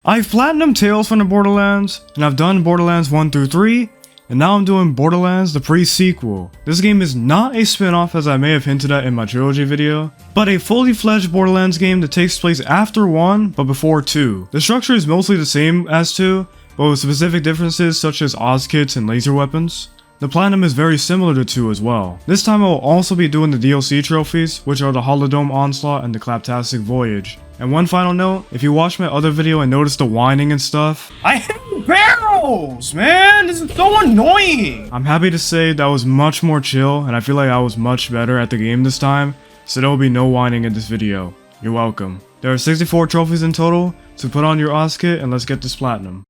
I've platinumed Tales from the Borderlands, and I've done Borderlands 1 through 3, and now I'm doing Borderlands the pre-sequel. This game is not a spin-off as I may have hinted at in my trilogy video, but a fully fledged Borderlands game that takes place after 1 but before 2. The structure is mostly the same as 2, but with specific differences such as Oz kits and laser weapons. The platinum is very similar to 2 as well. This time I will also be doing the DLC trophies, which are the Holodome Onslaught and the Claptastic Voyage. And one final note, if you watched my other video and noticed the whining and stuff, I hate barrels, man! This is so annoying! I'm happy to say that was much more chill, and I feel like I was much better at the game this time, so there will be no whining in this video. You're welcome. There are 64 trophies in total, so put on your Oz kit and let's get this platinum.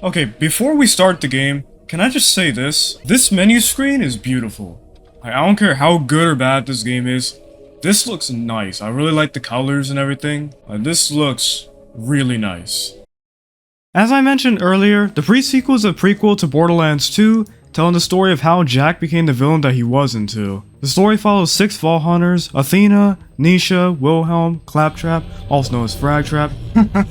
Okay, before we start the game, can I just say this? This menu screen is beautiful. I don't care how good or bad this game is. This looks nice. I really like the colors and everything. This looks really nice. As I mentioned earlier, the pre-sequel is a prequel to Borderlands 2, telling the story of how Jack became the villain that he was in 2. The story follows 6 Vault Hunters, Athena, Nisha, Wilhelm, Claptrap, also known as Fragtrap,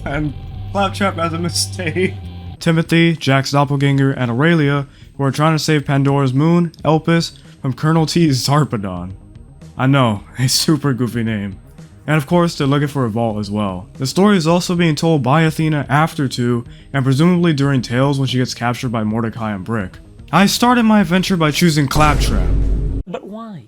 and Claptrap as a mistake, Timothy, Jack's doppelganger, and Aurelia, who are trying to save Pandora's moon, Elpis, from Colonel T's Zarpedon. I know, a super goofy name. And of course, they're looking for a vault as well. The story is also being told by Athena after 2, and presumably during Tales when she gets captured by Mordecai and Brick. I started my adventure by choosing Claptrap. But why?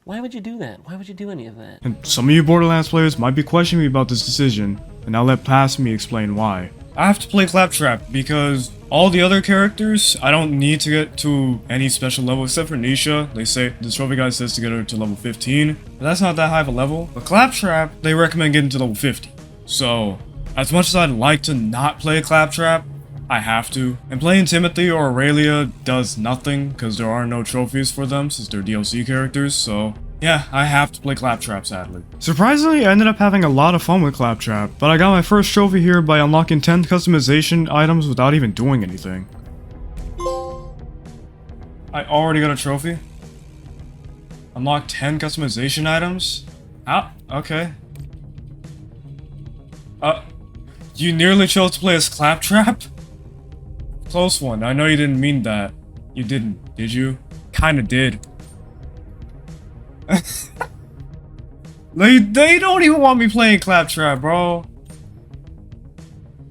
Why would you do that? Why would you do any of that? And some of you Borderlands players might be questioning me about this decision, and I'll let past me explain why. I have to play Claptrap because all the other characters, I don't need to get to any special level except for Nisha. They say, the trophy guy says to get her to level 15, but that's not that high of a level. But Claptrap, they recommend getting to level 50. So, as much as I'd like to not play Claptrap, I have to. And playing Timothy or Aurelia does nothing because there are no trophies for them since they're DLC characters, so yeah, I have to play Claptrap sadly. Surprisingly, I ended up having a lot of fun with Claptrap, but I got my first trophy here by unlocking 10 customization items without even doing anything. I already got a trophy? Unlock 10 customization items? Ah, okay. You nearly chose to play as Claptrap? Close one, I know you didn't mean that. You didn't, did you? Kinda did. They don't even want me playing Claptrap, bro.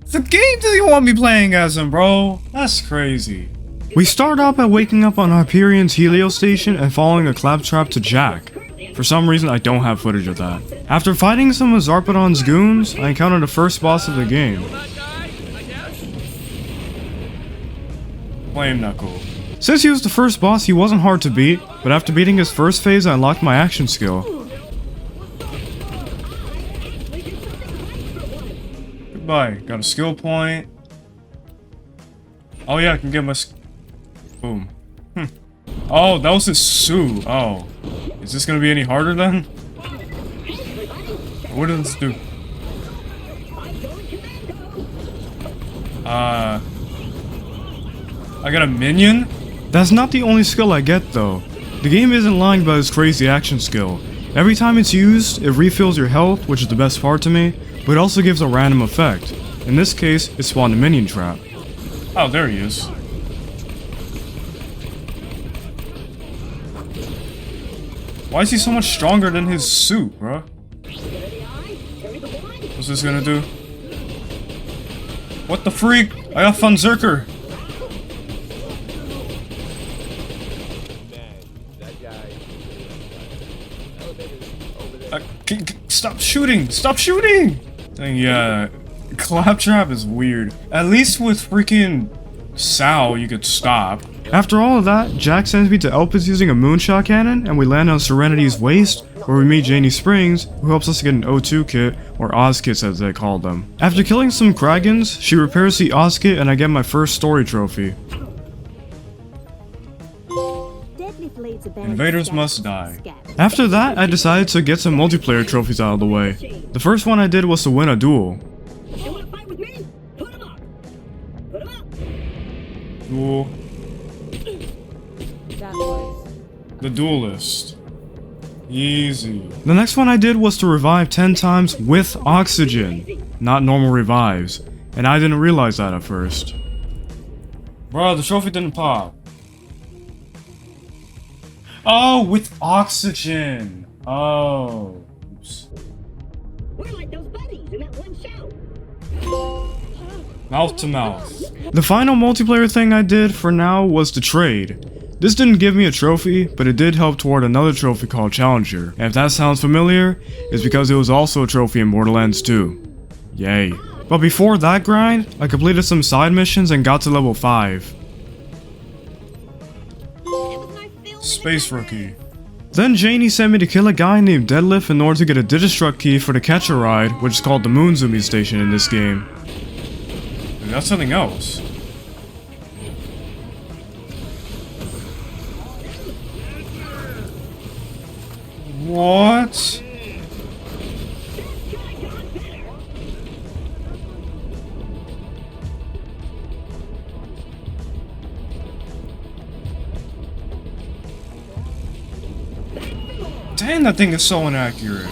The game doesn't even want me playing as him, bro. That's crazy. We start out by waking up on Hyperion's Helio station and following a Claptrap to Jack. For some reason, I don't have footage of that. After fighting some of Zarpedon's goons, I encountered the first boss of the game. Flame Knuckle. Since he was the first boss, he wasn't hard to beat, but after beating his first phase, I unlocked my action skill. Goodbye. Got a skill point. Oh yeah, I can get my boom. Oh, that was his suit. Oh. Is this gonna be any harder then? What does this do? I got a minion? That's not the only skill I get though. The game isn't lying about his crazy action skill. Every time it's used, it refills your health, which is the best part to me, but it also gives a random effect. In this case, it spawned a minion trap. Oh, there he is. Why is he so much stronger than his suit, bro? What's this gonna do? What the freak? I got Funzerker! Stop shooting! Stop shooting! Dang, yeah, Claptrap is weird. At least with freaking Sal, you could stop. After all of that, Jack sends me to Elpis using a moonshot cannon, and we land on Serenity's Waste, where we meet Janie Springs, who helps us get an O2 kit, or Oz kits as they call them. After killing some Kragans, she repairs the Oz kit and I get my first story trophy. Invaders must die. After that, I decided to get some multiplayer trophies out of the way. The first one I did was to win a duel. Duel. The Duelist. Easy. The next one I did was to revive 10 times with oxygen, not normal revives, and I didn't realize that at first. Bro, the trophy didn't pop. Oh, with oxygen. Oh. Oops. We're like those buddies in that one show. Mouth to mouth. The final multiplayer thing I did for now was to trade. This didn't give me a trophy, but it did help toward another trophy called Challenger, and if that sounds familiar, it's because it was also a trophy in Borderlands 2. Yay. But before that grind, I completed some side missions and got to level 5. Space Rookie. Then Janie sent me to kill a guy named Deadlift in order to get a Digistruct key for the Catcher Ride, which is called the Moon Zombie Station in this game. Dude, that's something else. What? Dang, that thing is so inaccurate.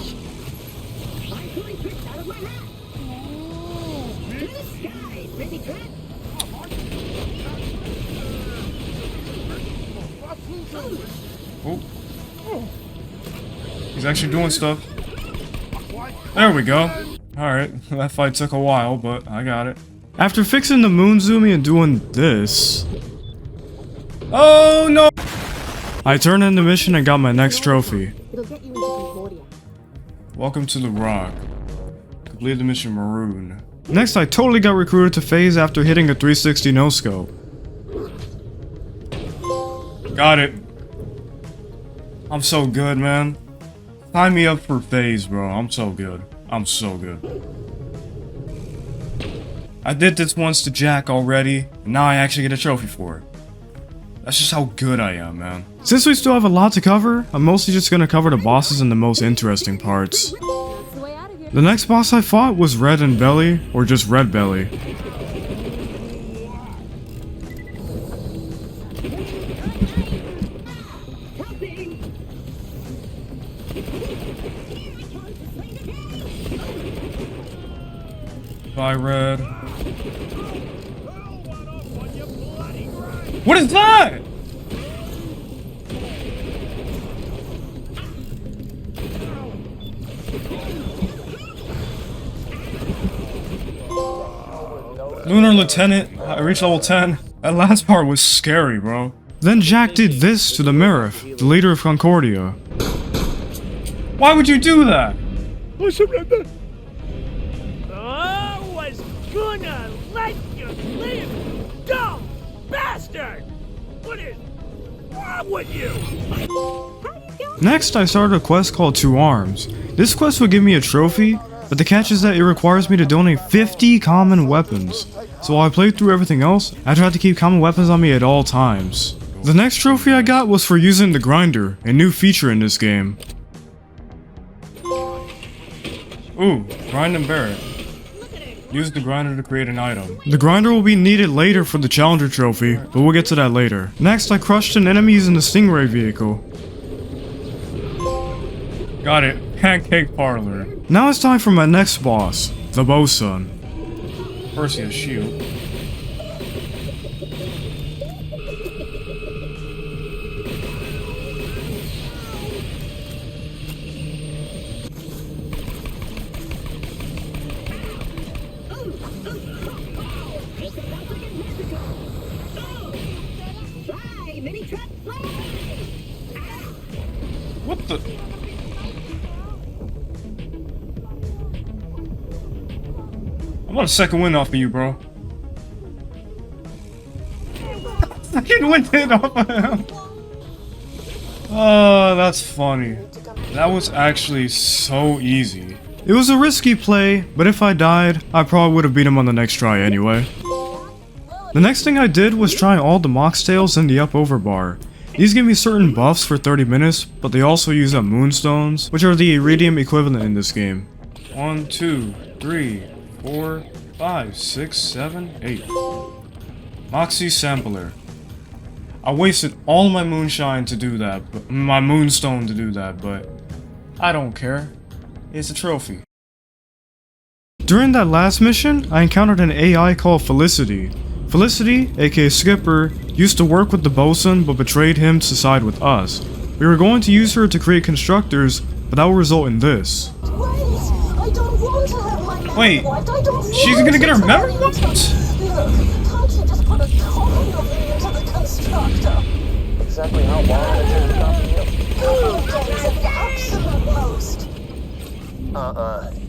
Oh. He's actually doing stuff. There we go. Alright, that fight took a while, but I got it. After fixing the Moon Zombie and doing this, Oh no! I turned in the mission and got my next trophy. It'll get you into Concordia. Welcome to the Rock. Complete the mission Maroon. Next, I totally got recruited to phase after hitting a 360 no-scope. Got it. I'm so good, man. Sign me up for phase, bro. I'm so good. I'm so good. I did this once to Jack already, and now I actually get a trophy for it. That's just how good I am, man. Since we still have a lot to cover, I'm mostly just gonna cover the bosses and the most interesting parts. That's the way out of here. The next boss I fought was Red and Belly, or just Red Belly. Bye, Red. What is that? Lunar Lieutenant, I reached level 10. That last part was scary, bro. Then Jack did this to the Merif, the leader of Concordia. Why would you do that? I surrender. I was gonna let you live, dumb bastard! What is wrong with you? Next, I started a quest called Two Arms. This quest would give me a trophy, but the catch is that it requires me to donate 50 common weapons. So while I played through everything else, I tried to keep common weapons on me at all times. The next trophy I got was for using the grinder, a new feature in this game. Ooh, grind and bear it. Use the grinder to create an item. The grinder will be needed later for the Challenger trophy, but we'll get to that later. Next, I crushed an enemy using the Stingray vehicle. Got it. Pancake Parlor. Now it's time for my next boss, the Bosun. First, he has shield. What the? I want a second win off of you, bro. Second win hit off of him. Oh, that's funny. That was actually so easy. It was a risky play, but if I died, I probably would have beat him on the next try anyway. The next thing I did was try all the moxtails in the up over bar. These give me certain buffs for 30 minutes, but they also use up moonstones, which are the iridium equivalent in this game. 1, 2, 3, 4, 5, 6, 7, 8. Moxie Sampler. I wasted all my moonshine to do that, my moonstone to do that, but I don't care. It's a trophy. During that last mission, I encountered an AI called Felicity. Felicity, aka Skipper, used to work with the bosun but betrayed him to side with us. We were going to use her to create constructors, but that will result in this. I don't want to have my memory Wait, wiped. I don't she's want gonna get her to memory turn wiped? into- Look, can't you just put a copy of me into the constructor? Exactly how long did it take to copy you? Couple of days at the absolute most.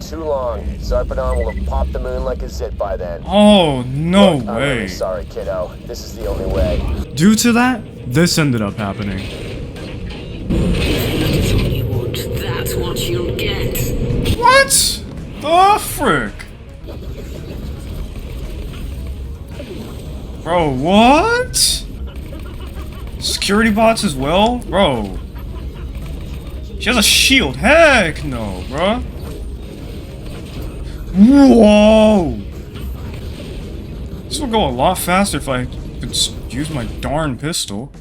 Too long. Zarpedon will have popped the moon like a zit by then. Oh, no I'm way. really sorry, kiddo. This is the only way. Due to that, this ended up happening. That is what you want. That's what you'll get. What? The frick? Bro, what? Security bots as well? Bro. She has a shield. Heck no, bro. Whoa! This would go a lot faster if I could use my darn pistol.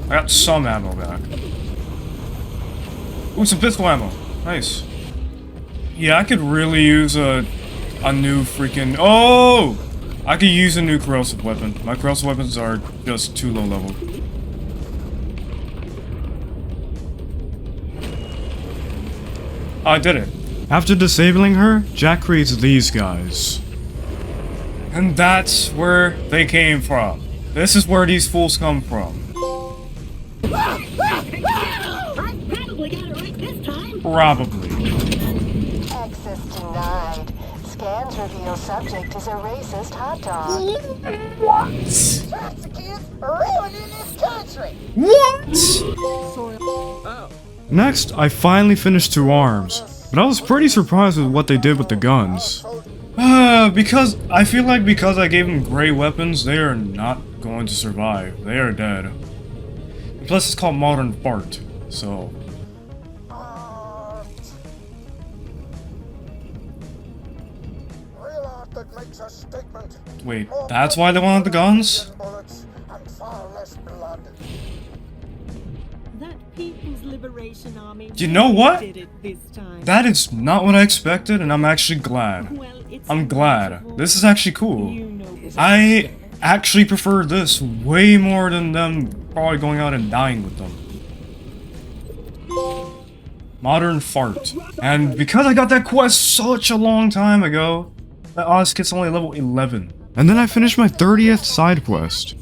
I got some ammo back. Ooh, some pistol ammo. Nice. Yeah, I could really use a new freaking... Oh! I could use a new corrosive weapon. My corrosive weapons are just too low level. I did it. After disabling her, Jack creates these guys. And that's where they came from. This is where these fools come from. I probably got it right this time. Probably. Access denied. Scans reveal subject is a racist hot dog. Toxicants ruining this country. What? Next, I finally finished 2 arms, but I was pretty surprised with what they did with the guns. Because I feel like because I gave them gray weapons, they are not going to survive. They are dead. And plus, it's called Modern Fart, so... Real art that makes a statement. Wait, that's why they wanted the guns? Bullets and far less blood. That People's Liberation Army You know what? did it this time. That is not what I expected, and I'm actually glad. Well, it's I'm glad. wonderful. This is actually cool. You know, I actually prefer this way more than them probably going out and dying with them. Modern Fart. And because I got that quest such a long time ago, that Ozkit's only level 11. And then I finished my 30th side quest.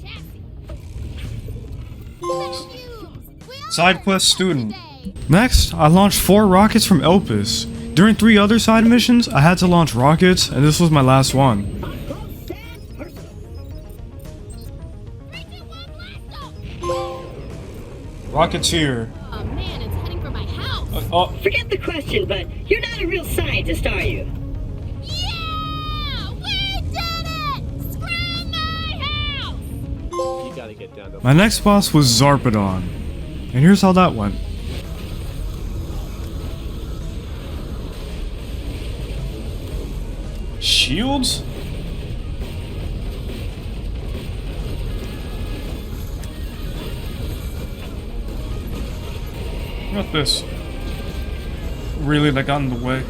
Side quest student. Next, I launched 4 rockets from Elpis. During 3 other side missions, I had to launch rockets, and this was my last one. Rockets here. Oh man, it's heading for my house. Oh, Forget the question, but you're not a real scientist, are you? Yeah! We did it! Scream my house! You gotta get down to My next boss was Zarpedon. And here's how that went. shields? What about this? Really, that got in the way?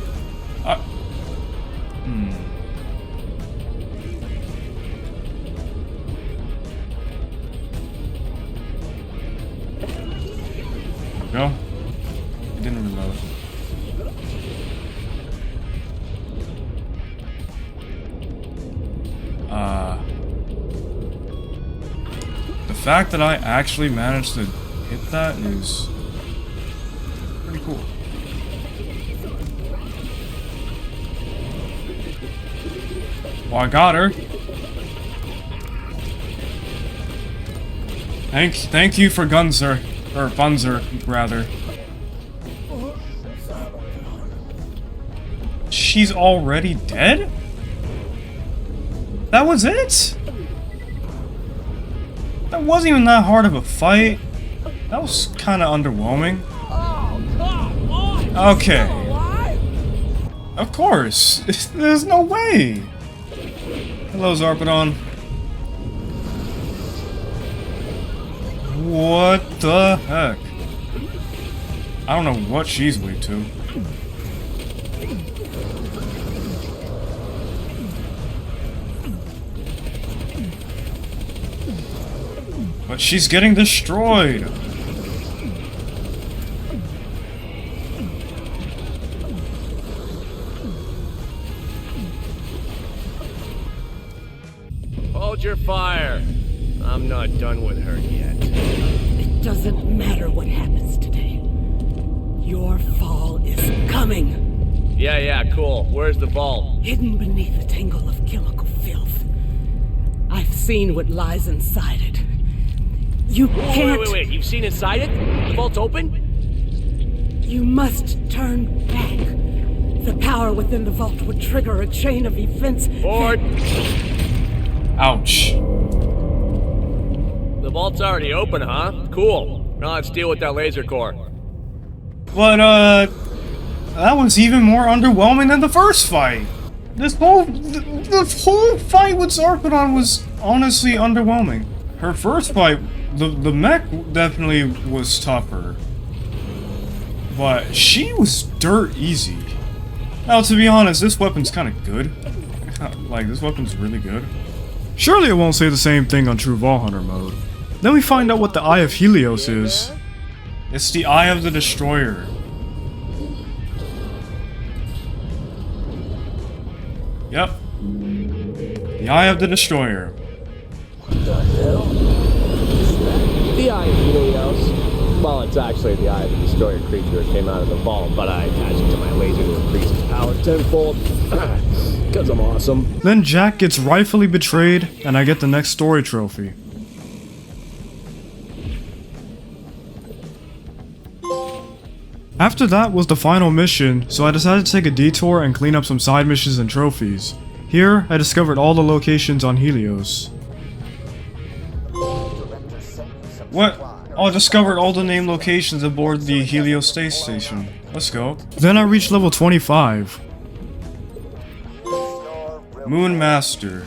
There we go. It didn't reload. The fact that I actually managed to hit that is pretty cool. Well, I got her. Thank you for Gunzer, or Bunzer, rather. She's already dead? That was it? That wasn't even that hard of a fight. That was kind of underwhelming. Okay. Of course. There's no way. Hello, Zarpedon. What the heck? I don't know what she's weak to. But she's getting destroyed! Hold your fire. I'm not done with her yet. It doesn't matter what happens today. Your fall is coming. Yeah, cool. Where's the vault? Hidden beneath a tangle of chemical filth. I've seen what lies inside it. You can't... Wait. You've seen inside it? The vault's open? You must turn back. The power within the vault would trigger a chain of events. Forward. Ouch. The vault's already open, huh? Cool. Now let's deal with that laser core. But, that was even more underwhelming than the first fight. The whole fight with Zarpedon was honestly underwhelming. Her first fight, the mech definitely was tougher. But she was dirt easy. Now, to be honest, this weapon's kind of good. Like, this weapon's really good. Surely it won't say the same thing on True Vault Hunter mode. Then we find out what the Eye of Helios is. It's the Eye of the Destroyer. Yep. The Eye of the Destroyer. The Eye of Helios. Well, it's actually the Eye of the Destroyer creature that came out of the vault, but I attached it to my laser to increase its power tenfold. Because I'm awesome. Then Jack gets rightfully betrayed, and I get the next story trophy. After that was the final mission, so I decided to take a detour and clean up some side missions and trophies. Here, I discovered all the locations on Helios. What? Oh, I discovered all the named locations aboard the Helios space station. Let's go. Then I reached level 25. Moon Master.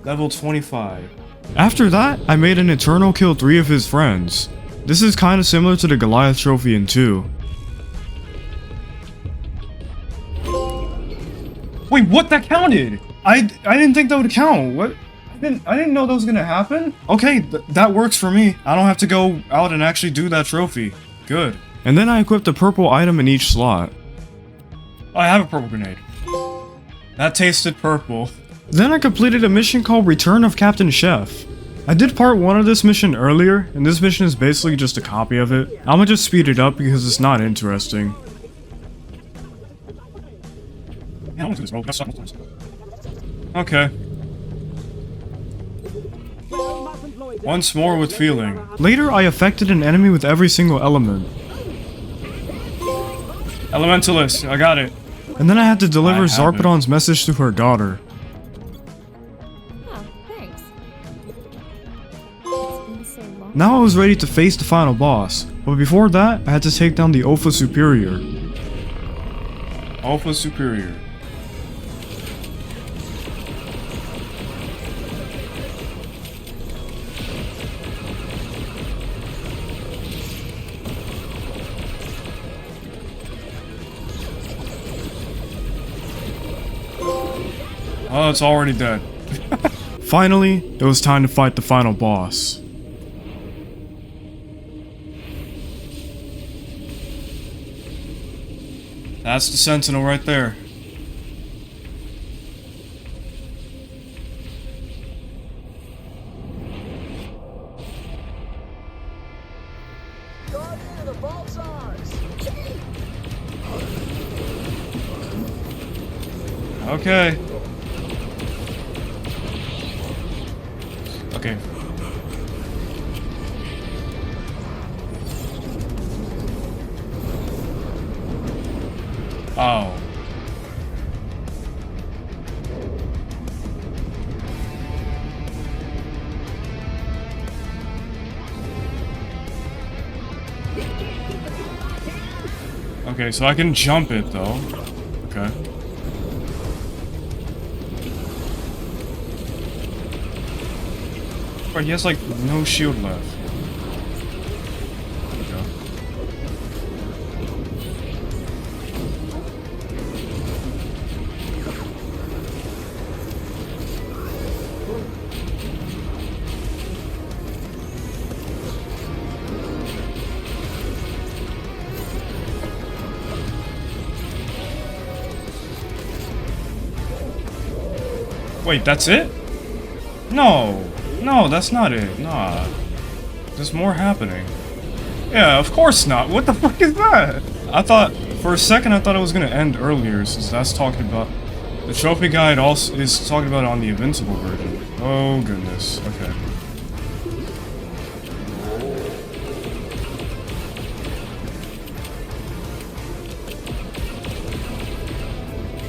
Level 25. After that, I made an Eternal kill 3 of his friends. This is kinda similar to the Goliath trophy in 2. Wait, what? That counted? I didn't think that would count. What? I didn't know that was gonna happen. Okay, that works for me. I don't have to go out and actually do that trophy. Good. And then I equipped a purple item in each slot. Oh, I have a purple grenade. That tasted purple. Then I completed a mission called Return of Captain Chef. I did part 1 of this mission earlier, and this mission is basically just a copy of it. I'ma just speed it up because it's not interesting. Okay. Once more with feeling. Later, I affected an enemy with every single element. Elementalist, I got it. And then I had to deliver Zarpedon's message to her daughter. Oh, thanks. It's been so long. Now I was ready to face the final boss, but before that, I had to take down the Alpha Superior. Alpha Superior. Oh, it's already dead. Finally, it was time to fight the final boss. That's the Sentinel right there. Guardian, the vault's ours. Okay. Okay. Oh. Okay, so I can jump it though. Okay. But he has like no shield left. There we go. Wait, that's it? No. No, that's not it. Nah. There's more happening. Yeah, of course not. What the fuck is that? I thought, for a second, I thought it was gonna end earlier, since that's talking about... The trophy guide also is talking about it on the Invincible version. Oh, goodness. Okay.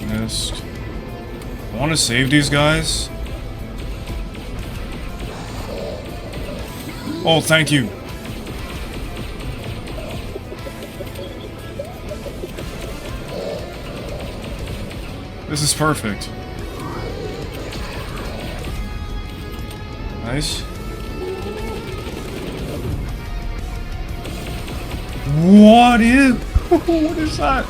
Missed. I want to save these guys. Oh, thank you. This is perfect. Nice. What is... what is that?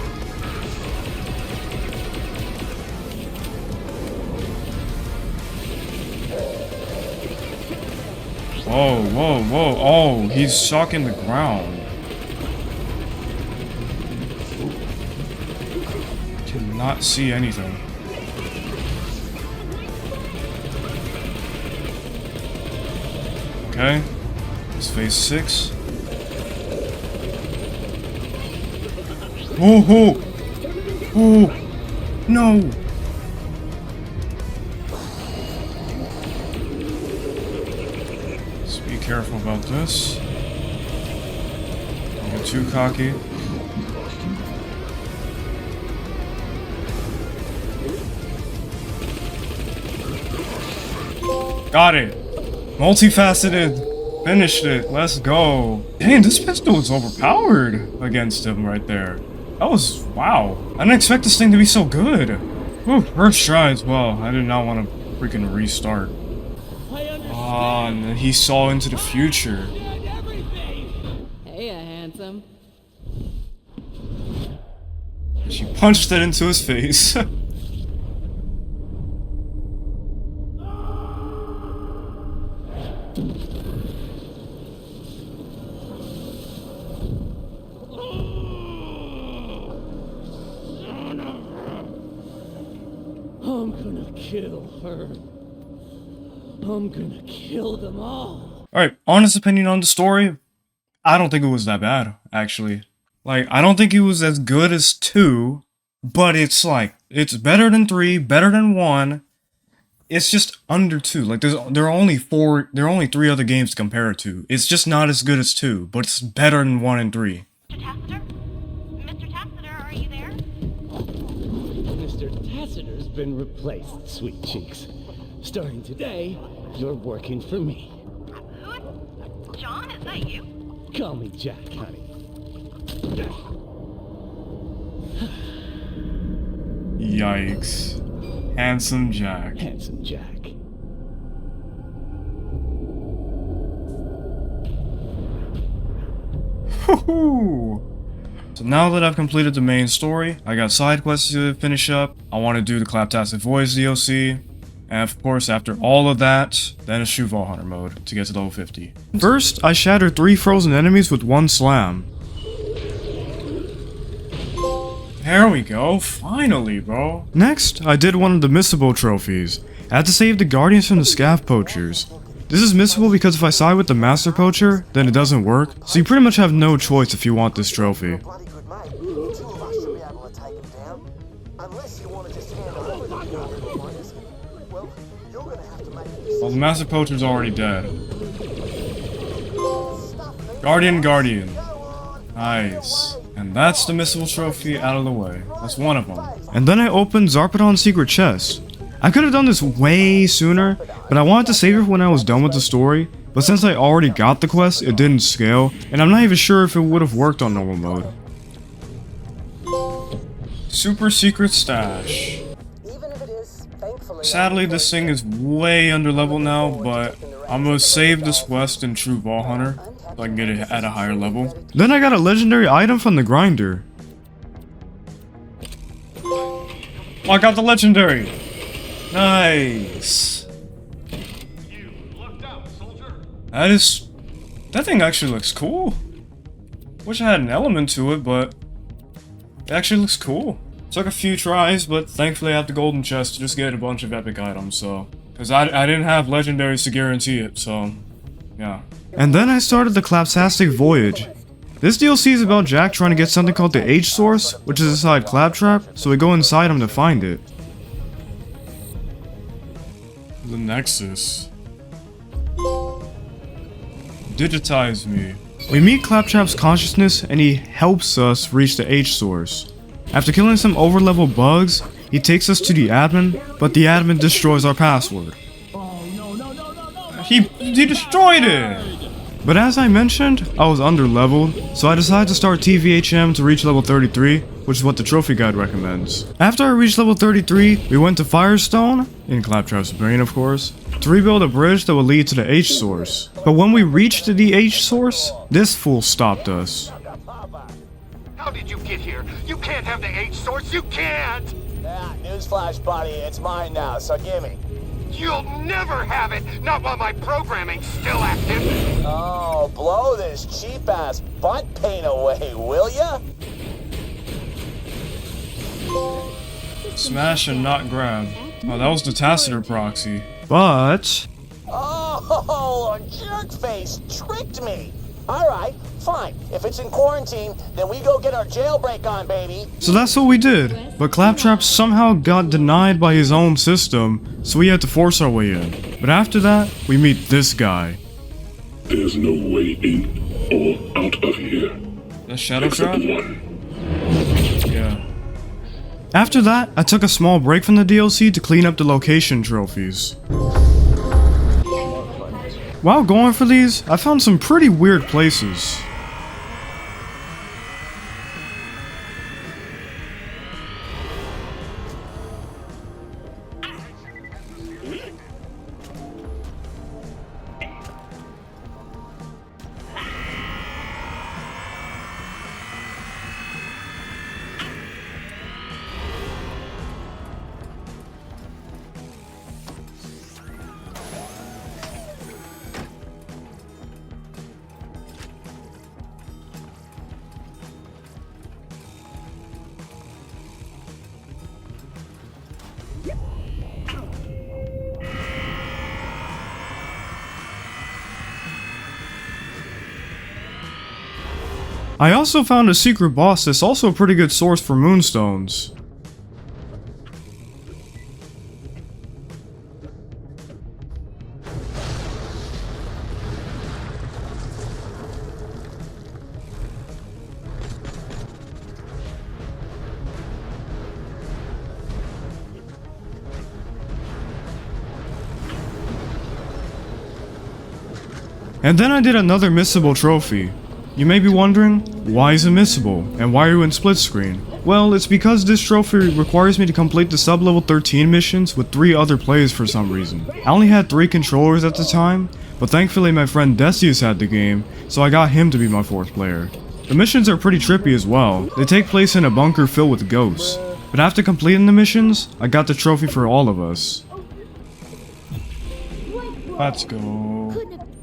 Whoa, whoa, whoa. Oh, he's shocking the ground. Cannot see anything. Okay. It's phase 6. Oh, oh! Oh! No! Let's be careful about this. Don't get too cocky. Got it! Multifaceted! Finished it! Let's go! Dang, this pistol is overpowered against him right there. That was... wow. I didn't expect this thing to be so good. Whew, first try as well. I did not want to freaking restart. Ah, and then he saw into the future. Hey, handsome. She punched it into his face. I'm gonna kill her. I'm gonna kill them all. Alright, honest opinion on the story, I don't think it was that bad, actually. Like, I don't think it was as good as 2, but it's like, it's better than 3, better than 1. It's just under 2. Like, there are only 3 other games to compare it to. It's just not as good as 2, but it's better than 1 and 3. Mr. Tassiter? Mr. Tassiter, are you there? Mr. Tassiter's been replaced, sweet cheeks. Starting today, you're working for me. Who is... John, is that you? Call me Jack, honey. Yikes. Handsome Jack. Handsome Jack. Woohoo! So now that I've completed the main story, I got side quests to finish up. I want to do the Claptastic Voyage DLC. And of course, after all of that, then it's True Hunter mode to get to level 50. First, I shattered 3 frozen enemies with 1 slam. There we go, finally, bro. Next, I did one of the missable trophies. I had to save the guardians from the scav poachers. This is missable because if I side with the master poacher, then it doesn't work, so you pretty much have no choice if you want this trophy. Well, the master poacher's already dead. Guardian. Nice. And that's the missable trophy out of the way. That's one of them. And then I opened Zarpedon's secret chest. I could have done this way sooner, but I wanted to save it when I was done with the story, but since I already got the quest, it didn't scale, and I'm not even sure if it would have worked on normal mode. Super secret stash. Sadly, this thing is way under level now, but I'm gonna save this quest in True Hunter so I can get it at a higher level. Then I got a legendary item from the grinder. Oh, I got the legendary! Nice! That thing actually looks cool. Wish I had an element to it, but it actually looks cool. Took a few tries, but thankfully I have the golden chest to just get a bunch of epic items, so... Because I didn't have legendaries to guarantee it, so... Yeah. And then I started the Claptastic Voyage. This DLC is about Jack trying to get something called the H-Source, which is inside Claptrap, so we go inside him to find it. The Nexus. Digitize me. We meet Claptrap's consciousness and he helps us reach the H-Source. After killing some overlevel bugs, he takes us to the admin, but the admin destroys our password. He destroyed it! But as I mentioned, I was underleveled, so I decided to start TVHM to reach level 33, which is what the trophy guide recommends. After I reached level 33, we went to Firestone, in Claptrap's brain of course, to rebuild a bridge that would lead to the H-Source. But when we reached the H-Source, this fool stopped us. How did you get here? You can't have the H-Source, you can't! Yeah, newsflash, buddy, it's mine now, so gimme. You'll never have it! Not while my programming's still active! Oh, blow this cheap-ass butt paint away, will ya? Smash and not grab. Oh, that was the Tacitor proxy. But... Oh, jerkface tricked me! Alright, fine. If it's in quarantine, then we go get our jailbreak on, baby. So that's what we did. But Claptrap somehow got denied by his own system, so we had to force our way in. But after that, we meet this guy. There's no way in or out of here. The Shadow Trap? Yeah. After that, I took a small break from the DLC to clean up the location trophies. While going for these, I found some pretty weird places. I also found a secret boss that's also a pretty good source for moonstones. And then I did another missable trophy. You may be wondering, why is it missable, and why are you in split screen? Well, it's because this trophy requires me to complete the sub-level 13 missions with 3 other players for some reason. I only had 3 controllers at the time, but thankfully my friend Decius had the game, so I got him to be my 4th player. The missions are pretty trippy as well. They take place in a bunker filled with ghosts. But after completing the missions, I got the trophy for all of us. Let's go.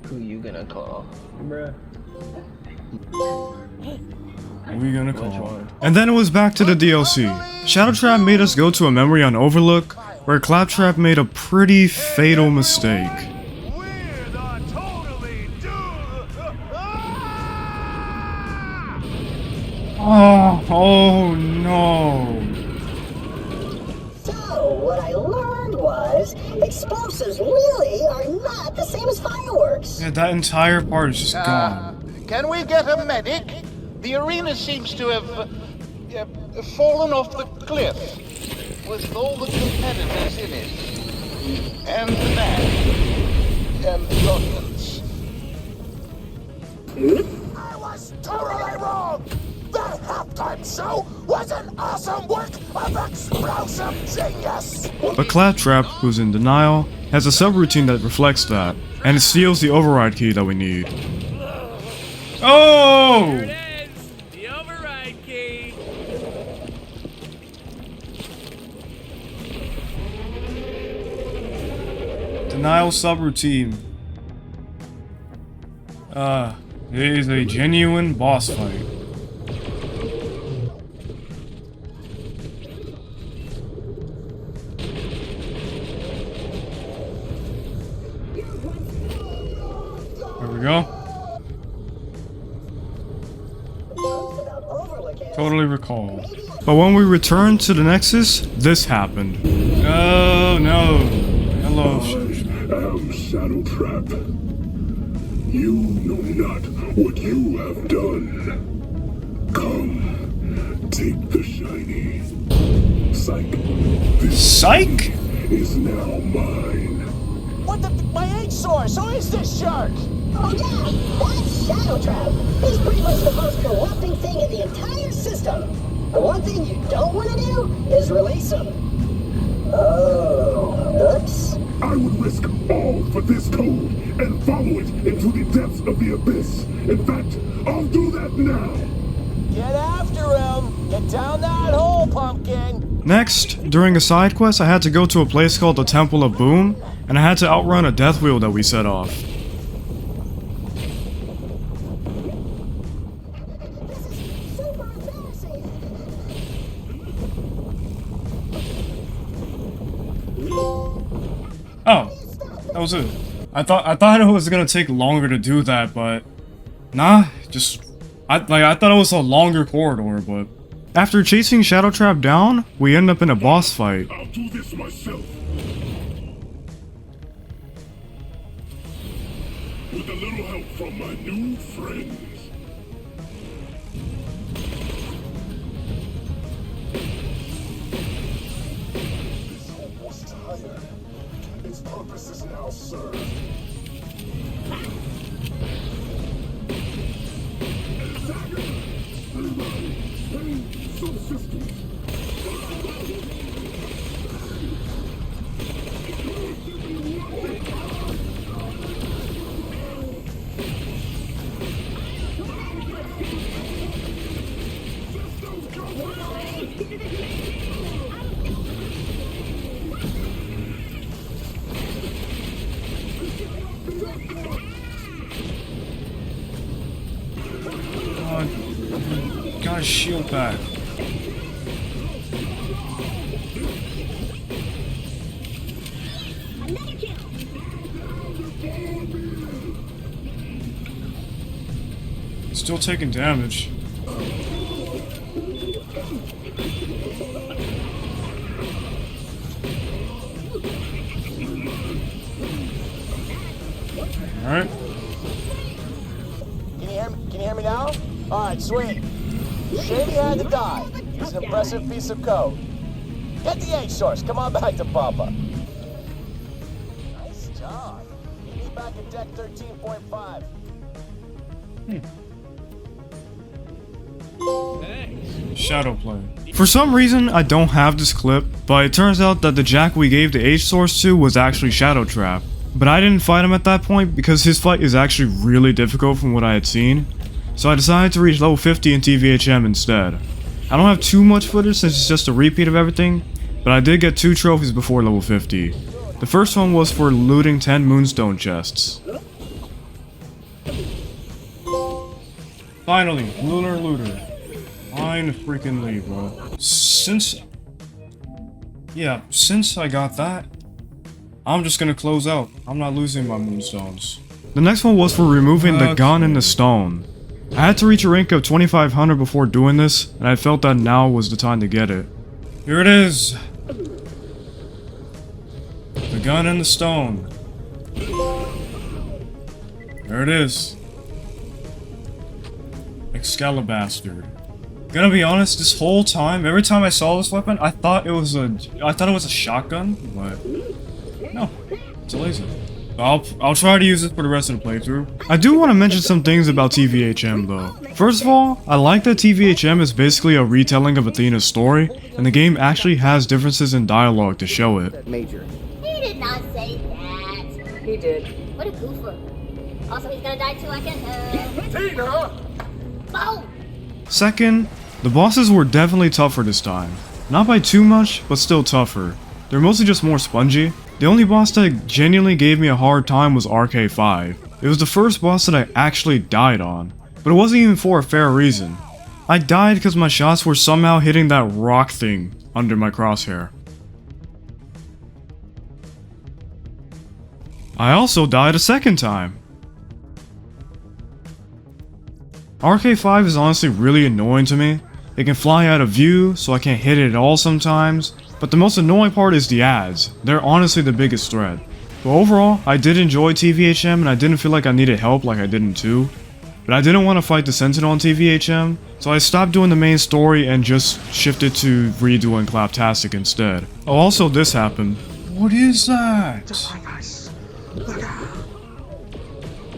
Who you gonna call? Bruh. Who we gonna call? And then it was back to the DLC. Shadow Trap made us go to a memory on Overlook, where Claptrap made a pretty fatal mistake. Oh no. So, what I learned was, explosives really are not the same as fireworks. Yeah, that entire part is just gone. Can we get a medic? The arena seems to have fallen off the cliff with all the competitors in it. And the band. And the audience. I was totally wrong! That halftime show was an awesome work of explosive genius! But Claptrap, who's in denial, has a subroutine that reflects that, and it steals the override key that we need. Oh! There it is! The override key! Denial subroutine. It is a genuine boss fight. go. Totally recall. But when we returned to the Nexus, this happened. Oh no. Hello. I'm Shadow Trap. You know not what you have done. Come, take the shiny. Psych. This Psych is now mine. What the? My age source? Who is this shark? Oh yeah, that's Shadow Trap. He's pretty much the most corrupting thing in the entire system. The one thing you don't want to do is release him. Oh, oops. I would risk all for this code and follow it into the depths of the abyss. In fact, I'll do that now. Get after him. Get down that hole, pumpkin. Next, during a side quest, I had to go to a place called the Temple of Boom, and I had to outrun a death wheel that we set off. Oh, that was it. I thought it was gonna take longer to do that, but nah. I thought it was a longer corridor, but After chasing Shadow Trap down, we end up in a boss fight. I'll do this myself. With a little help from my new friends. This hope was tired. Its purpose is now served. Got a shield back. Still taking damage. Alright. Can you hear me now? Alright, sweet. Shady had to die. It's an impressive piece of code. Get the H source. Come on back to Papa. Nice job. Meet me back at deck 13.5. Shadow play. For some reason, I don't have this clip, but it turns out that the Jack we gave the H source to was actually Shadow Trap. But I didn't fight him at that point because his fight is actually really difficult from what I had seen. So I decided to reach level 50 in TVHM instead. I don't have too much footage since it's just a repeat of everything, but I did get 2 trophies before level 50. The first one was for looting 10 moonstone chests. Finally, Lunar Looter. Fine freaking leave, bro. Since I got that, I'm just gonna close out. I'm not losing my moonstones. The next one was for removing the gun in the stone. I had to reach a rank of 2500 before doing this, and I felt that now was the time to get it. Here it is. The gun and the stone. There it is. Excalibastard. Gonna be honest, this whole time, every time I saw this weapon, I thought it was a shotgun, but no, it's a laser. I'll try to use it for the rest of the playthrough. I do want to mention some things about TVHM though. First of all, I like that TVHM is basically a retelling of Athena's story, and the game actually has differences in dialogue to show it. Major. He did not say that. He did. What a goofer. Also, he's gonna die too, I can tell. Tina! Boom! Second, the bosses were definitely tougher this time. Not by too much, but still tougher. They're mostly just more spongy. The only boss that genuinely gave me a hard time was RK5. It was the first boss that I actually died on, but it wasn't even for a fair reason. I died because my shots were somehow hitting that rock thing under my crosshair. I also died a second time. RK5 is honestly really annoying to me. It can fly out of view, so I can't hit it at all sometimes, but the most annoying part is the ads. They're honestly the biggest threat. But overall, I did enjoy TVHM and I didn't feel like I needed help like I did in 2. But I didn't want to fight the Sentinel on TVHM, so I stopped doing the main story and just shifted to redoing Claptastic instead. Oh, also this happened. What is that?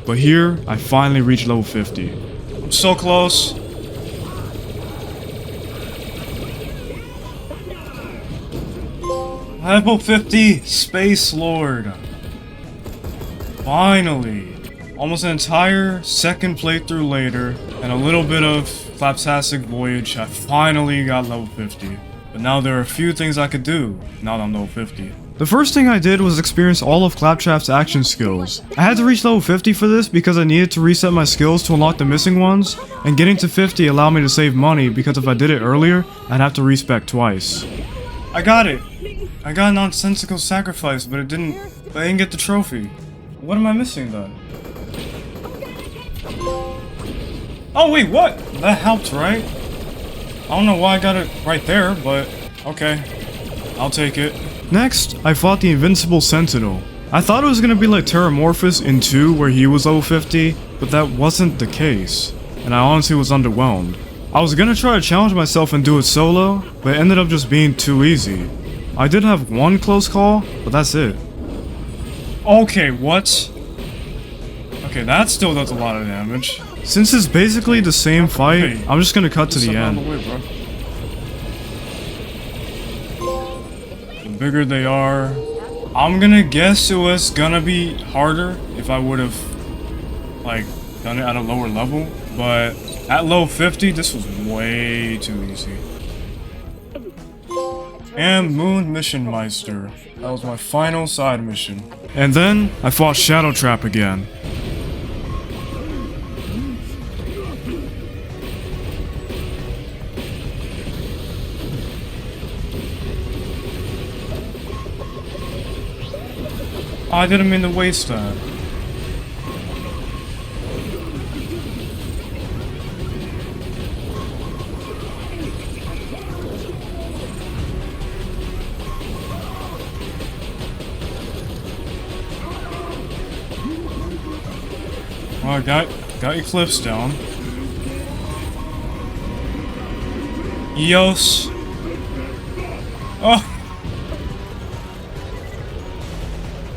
But here, I finally reached level 50. I'm so close. Level 50, Space Lord. Finally. Almost an entire second playthrough later, and a little bit of Claptastic Voyage, I finally got level 50. But now there are a few things I could do, now that I'm level 50. The first thing I did was experience all of Claptrap's action skills. I had to reach level 50 for this because I needed to reset my skills to unlock the missing ones, and getting to 50 allowed me to save money because if I did it earlier, I'd have to respec twice. I got it! I got a nonsensical sacrifice, but I didn't get the trophy. What am I missing then? Oh wait, what? That helped, right? I don't know why I got it right there, but okay. I'll take it. Next, I fought the Invincible Sentinel. I thought it was gonna be like Terramorphous in 2 where he was level 50, but that wasn't the case, and I honestly was underwhelmed. I was gonna try to challenge myself and do it solo, but it ended up just being too easy. I did have one close call, but that's it. Okay, what? Okay, that still does a lot of damage. Since it's basically the same fight, I'm just gonna cut to the end. The bigger they are, I'm gonna guess it was gonna be harder if I would have like done it at a lower level, but at level 50 this was way too easy. And Moon Mission Meister. That was my final side mission. And then I fought Shadow Trap again. I didn't mean to waste that. Oh, got your cliffs down. Eos. Oh!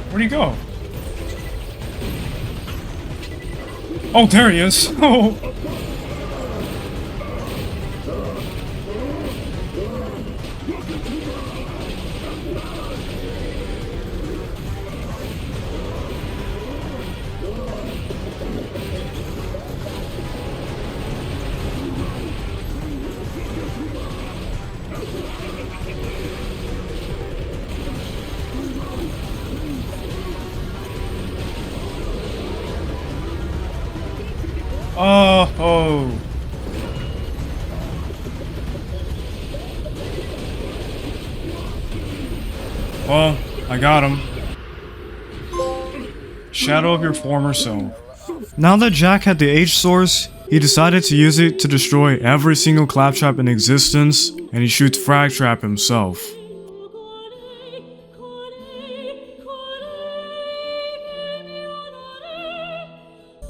Where'd he go? Oh, there he is! Oh! Oh. Well, I got him. Shadow of your former self. Now that Jack had the H source, he decided to use it to destroy every single Claptrap in existence, and he shoots Frag Trap himself.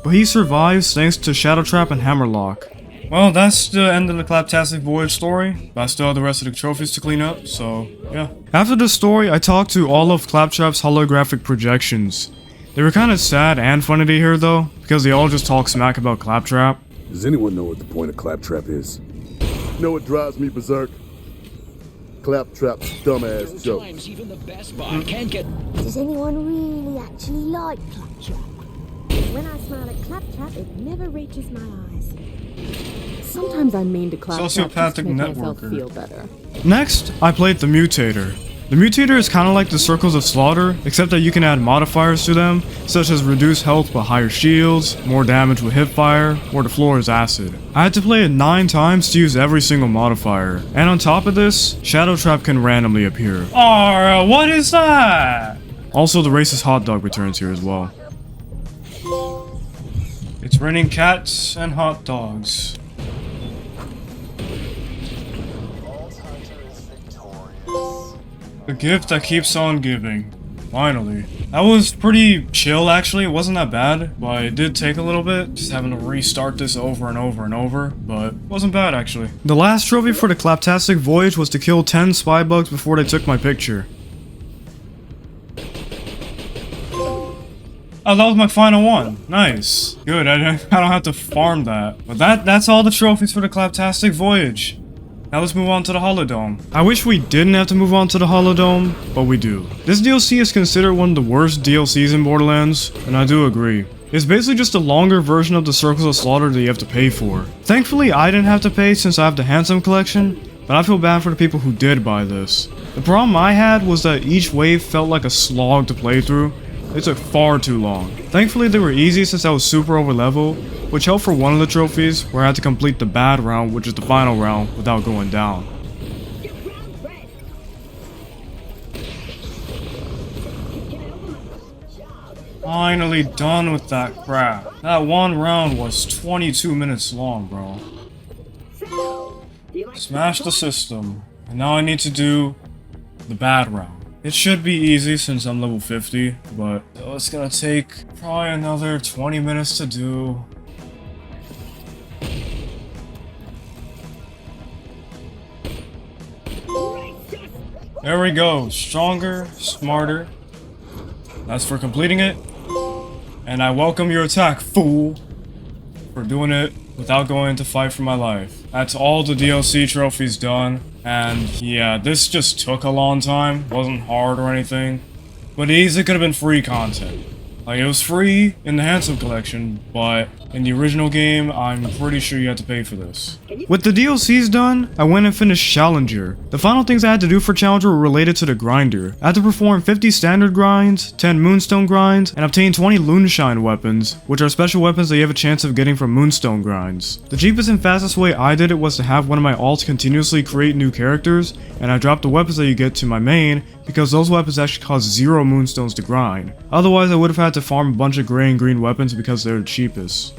But he survives thanks to Shadow Trap and Hammerlock. Well, that's the end of the Claptastic Voyage story, but I still have the rest of the trophies to clean up, so yeah. After the story, I talked to all of Claptrap's holographic projections. They were kinda sad and funny to hear though, because they all just talk smack about Claptrap. Does anyone know what the point of Claptrap is? You know what drives me berserk? Claptrap's dumbass joke. Even the best bot can't get. Does anyone really actually like Claptrap? When I smile at Claptrap, it never reaches my eyes. Sometimes I mean to Claptrap just to make myself feel better. Next, I played the Mutator. The Mutator is kinda like the Circles of Slaughter, except that you can add modifiers to them, such as reduce health but higher shields, more damage with hipfire, or the floor is acid. I had to play it 9 times to use every single modifier, and on top of this, Shadow Trap can randomly appear. Oh, what is that? Also, the racist hot dog returns here as well. It's raining cats and hot dogs. The gift that keeps on giving. Finally. That was pretty chill actually, it wasn't that bad, but it did take a little bit, just having to restart this over and over and over, but it wasn't bad actually. The last trophy for the Claptastic Voyage was to kill 10 spy bugs before they took my picture. Oh, that was my final one. Nice. Good, I don't have to farm that. But that's all the trophies for the Claptastic Voyage. Now let's move on to the Holodome. I wish we didn't have to move on to the Holodome, but we do. This DLC is considered one of the worst DLCs in Borderlands, and I do agree. It's basically just a longer version of the Circles of Slaughter that you have to pay for. Thankfully, I didn't have to pay since I have the Handsome Collection, but I feel bad for the people who did buy this. The problem I had was that each wave felt like a slog to play through. They took far too long. Thankfully, they were easy since I was super over level, which helped for one of the trophies where I had to complete the bad round, which is the final round, without going down. Finally done with that crap. That one round was 22 minutes long, bro. Smash the system. And now I need to do the bad round. It should be easy since I'm level 50, but it's gonna take probably another 20 minutes to do. There we go. Stronger, smarter. That's for completing it. And I welcome your attack, fool, for doing it without going to fight for my life. That's all the DLC trophies done. And yeah, this just took a long time. Wasn't hard or anything. But easily could have been free content. Like, it was free in the Handsome Collection, but in the original game, I'm pretty sure you had to pay for this. With the DLCs done, I went and finished Challenger. The final things I had to do for Challenger were related to the grinder. I had to perform 50 standard grinds, 10 moonstone grinds, and obtain 20 Luneshine weapons, which are special weapons that you have a chance of getting from moonstone grinds. The cheapest and fastest way I did it was to have one of my alts continuously create new characters, and I dropped the weapons that you get to my main, because those weapons actually cost 0 moonstones to grind. Otherwise, I would have had to farm a bunch of gray and green weapons because they're the cheapest.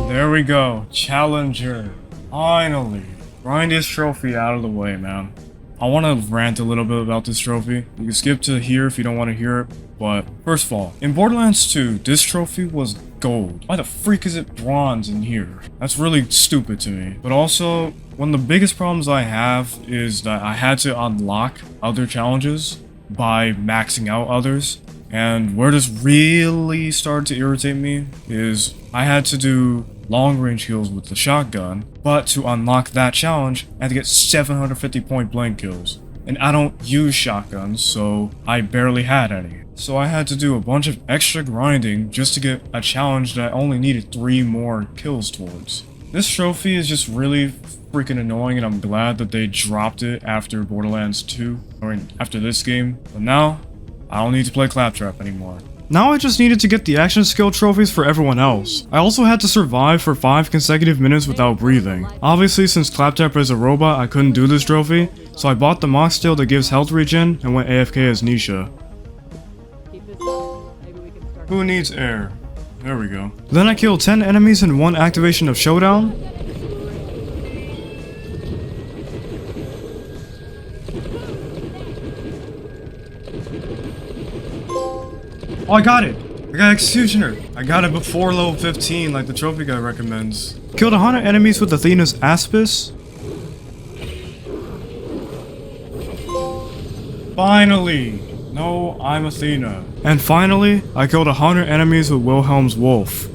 There we go, Challenger. Finally. Grind this trophy out of the way, man. I want to rant a little bit about this trophy. You can skip to here if you don't want to hear it, but first of all, in Borderlands 2, this trophy was gold. Why the freak is it bronze in here? That's really stupid to me. But also, one of the biggest problems I have is that I had to unlock other challenges by maxing out others. And where this really started to irritate me is I had to do long range kills with the shotgun, but to unlock that challenge, I had to get 750 point blank kills. And I don't use shotguns, so I barely had any. So I had to do a bunch of extra grinding just to get a challenge that I only needed 3 more kills towards. This trophy is just really freaking annoying, and I'm glad that they dropped it after Borderlands 2, or after this game. But now, I don't need to play Claptrap anymore. Now I just needed to get the action skill trophies for everyone else. I also had to survive for 5 consecutive minutes without breathing. Obviously, since Claptrap is a robot, I couldn't do this trophy, so I bought the mocktail that gives health regen and went AFK as Nisha. Who needs air? There we go. Then I killed 10 enemies in 1 activation of Showdown. Oh, I got it! I got Executioner! I got it before level 15, like the trophy guy recommends. Killed 100 enemies with Athena's Aspis. Finally! No, I'm Athena. And finally, I killed 100 enemies with Wilhelm's Wolf.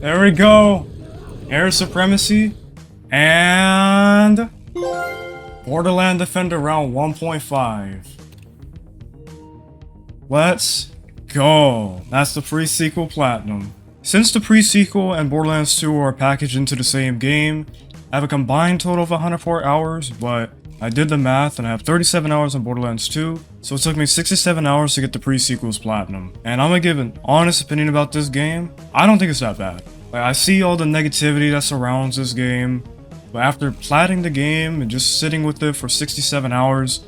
There we go! Air Supremacy, and Borderland Defender round 1.5. Let's go! That's the pre-sequel Platinum. Since the pre-sequel and Borderlands 2 are packaged into the same game, I have a combined total of 104 hours, but I did the math and I have 37 hours on Borderlands 2, so it took me 67 hours to get the pre-sequel's Platinum. And I'm gonna give an honest opinion about this game. I don't think it's that bad. Like, I see all the negativity that surrounds this game, but after platting the game and just sitting with it for 67 hours,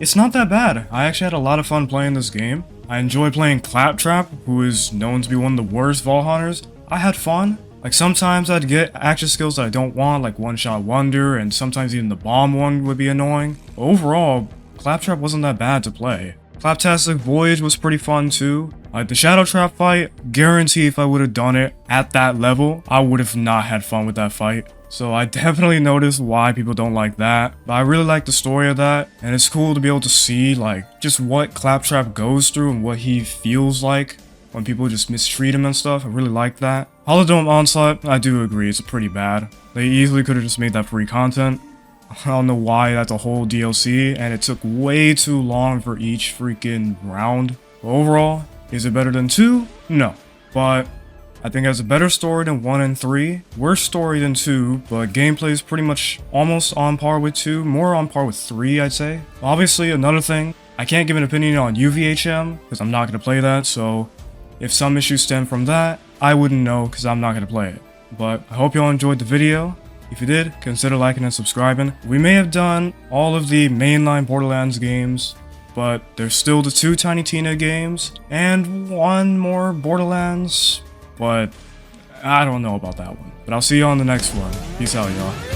it's not that bad. I actually had a lot of fun playing this game. I enjoy playing Claptrap, who is known to be one of the worst Vault Hunters. I had fun. Like, sometimes I'd get action skills that I don't want, like One Shot Wonder, and sometimes even the bomb one would be annoying. But overall, Claptrap wasn't that bad to play. Claptastic Voyage was pretty fun too. Like the Shadow Trap fight, guarantee if I would have done it at that level, I would have not had fun with that fight. So I definitely noticed why people don't like that. But I really like the story of that, and it's cool to be able to see like just what Claptrap goes through and what he feels like when people just mistreat him and stuff. I really like that. Holodome Onslaught, I do agree, it's pretty bad. They easily could have just made that free content. I don't know why that's a whole DLC, and it took way too long for each freaking round. But overall, is it better than 2? No. But I think it has a better story than 1 and 3, worse story than 2, but gameplay is pretty much almost on par with 2, more on par with 3, I'd say. Obviously, another thing, I can't give an opinion on UVHM, because I'm not going to play that, so if some issues stem from that, I wouldn't know, because I'm not going to play it. But I hope y'all enjoyed the video. If you did, consider liking and subscribing. We may have done all of the mainline Borderlands games, but there's still the 2 Tiny Tina games, and 1 more Borderlands, but I don't know about that one. But I'll see you on the next one. Peace out, y'all.